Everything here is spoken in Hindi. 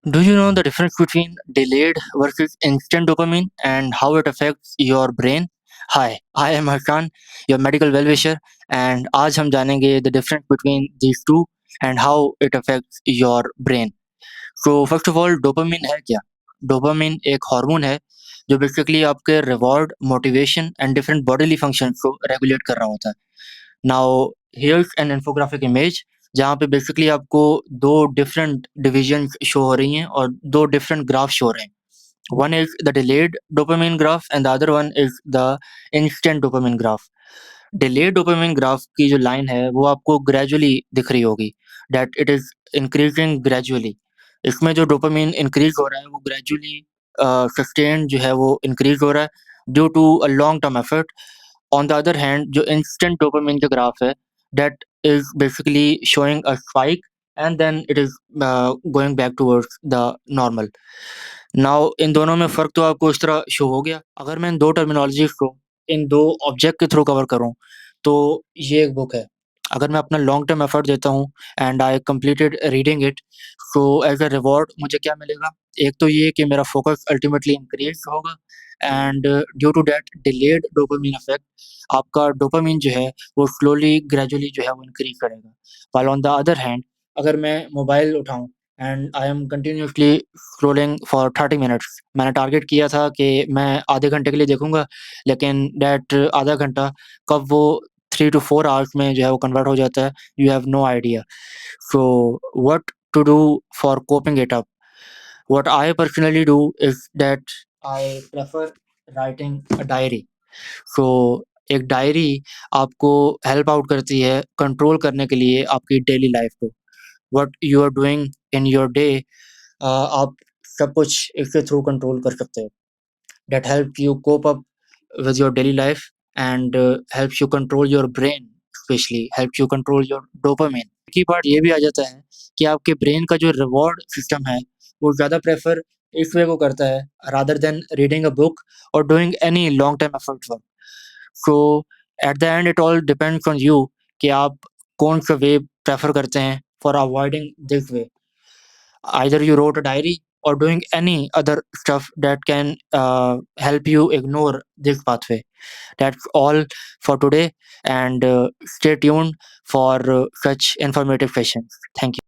Do you know the difference between delayed versus instant dopamine and how it affects your brain? Hi, I am Harshan, your medical well-wisher, and आज हम जानेंगे the difference between these two and how it affects your brain. So first of all, dopamine है क्या? Dopamine एक हार्मोन है जो बेसिकली आपके reward, motivation and different bodily functions को रेगुलेट कर रहा होता है. Now here's an infographic image जहाँ पे बेसिकली आपको दो डिफरेंट डिविजन्स शो हो रही हैं और दो डिफरेंट ग्राफ शो हो रहे हैं. One is the delayed dopamine graph and the other one is the instant dopamine graph. Delayed dopamine graph की जो लाइन है वो आपको ग्रेजुअली दिख रही होगी, that it is increasing gradually. इसमें जो डोपामिन इंक्रीज हो रहा है वो ग्रेजुअली सस्टेन जो है वो इंक्रीज हो रहा है due to a long term effort. On the other hand, जो instant dopamine का ग्राफ है, that is basically showing a spike and then it is going back towards the normal. Now इन दोनों में फ़र्क तो आपको इस तरह शो हो गया. अगर मैं इन दो टर्मिनोलॉजीज़ को इन दो ऑब्जेक्ट के थ्रू कवर करूँ, तो ये एक बुक है. अगर मैं अपना लॉन्ग टर्म एफर्ट देता हूँ and I completed reading it, so as a reward मुझे क्या मिलेगा? एक तो ये कि मेरा फोकस अल्टीमेटली इंक्रीज़ होगा and due to that delayed dopamine effect आपका डोपामाइन जो है वो स्लोली ग्रेजुअली जो है वो इंक्रीज करेगा. While on the other hand अगर मैं मोबाइल उठाऊं and I am continuously scrolling for 30 minutes, मैंने टारगेट किया था कि मैं आधे घंटे के लिए देखूंगा, लेकिन दैट आधा घंटा कब वो 3 to 4 आवर्स में जो है वो कन्वर्ट हो जाता है, you have no idea. So what to do for coping it up? What I personally do is that I prefer writing a diary. So एक डायरी आपको हेल्प आउट करती है कंट्रोल करने के लिए आपकी डेली लाइफ को. What you are doing in your day, आप सब कुछ इसके थ्रू कंट्रोल कर सकते हो. That help you cope up with your daily life and helps you control your brain, especially helps you control your dopamine. की पार्ट ये भी आ जाता है कि आपके ब्रेन का जो रिवॉर्ड सिस्टम है वो ज़्यादा प्रेफर इस वे को करता है rather than reading a book और doing any long term effort work. So at the end it all depends on you कि आप कौन सा वे प्रेफर करते हैं for avoiding this way. Either you wrote a diary or doing any other stuff that can help you ignore this pathway. That's all for today, and stay tuned for such informative sessions. Thank you.